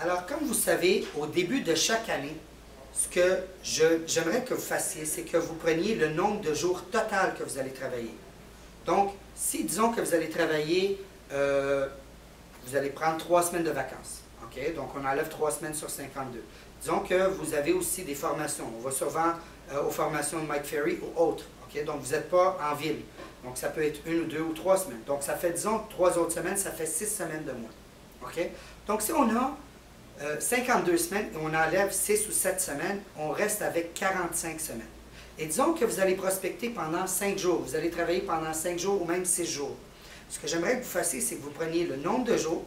Alors, comme vous savez, au début de chaque année, ce que j'aimerais que vous fassiez, c'est que vous preniez le nombre de jours total que vous allez travailler. Donc, si disons que vous allez travailler, vous allez prendre 3 semaines de vacances. OK? Donc, on enlève 3 semaines sur 52. Disons que vous avez aussi des formations. On va souvent aux formations de Mike Ferry ou autres. OK? Donc, vous n'êtes pas en ville. Donc, ça peut être 1 ou 2 ou 3 semaines. Donc, ça fait, disons, 3 autres semaines, ça fait 6 semaines de mois. OK? Donc, si on a 52 semaines et on enlève 6 ou 7 semaines, on reste avec 45 semaines. Et disons que vous allez prospecter pendant 5 jours. Vous allez travailler pendant 5 jours ou même 6 jours. Ce que j'aimerais que vous fassiez, c'est que vous preniez le nombre de jours,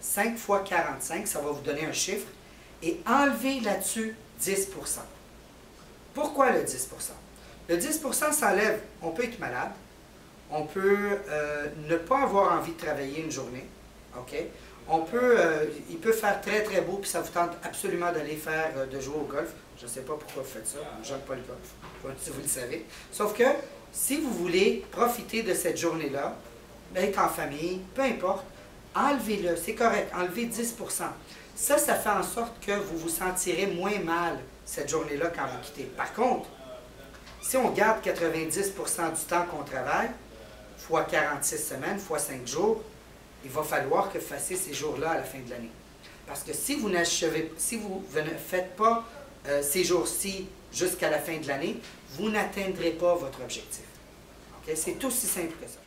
5 fois 45, ça va vous donner un chiffre, et enlevez là-dessus 10 %. Pourquoi le 10 %? Le 10 % s'enlève, on peut être malade, on peut ne pas avoir envie de travailler une journée, OK? Il peut faire très très beau, puis ça vous tente absolument d'aller de jouer au golf. Je ne sais pas pourquoi vous faites ça, je n'aime pas le golf, si vous le savez. Sauf que, si vous voulez profiter de cette journée-là, être en famille, peu importe, enlevez-le, c'est correct, enlevez 10 %. Ça fait en sorte que vous vous sentirez moins mal cette journée-là quand vous quittez. Par contre, si on garde 90 % du temps qu'on travaille, fois 46 semaines, fois 5 jours, il va falloir que vous fassiez ces jours-là à la fin de l'année. Parce que si vous ne faites pas ces jours-ci jusqu'à la fin de l'année, vous n'atteindrez pas votre objectif. Okay? C'est aussi simple que ça.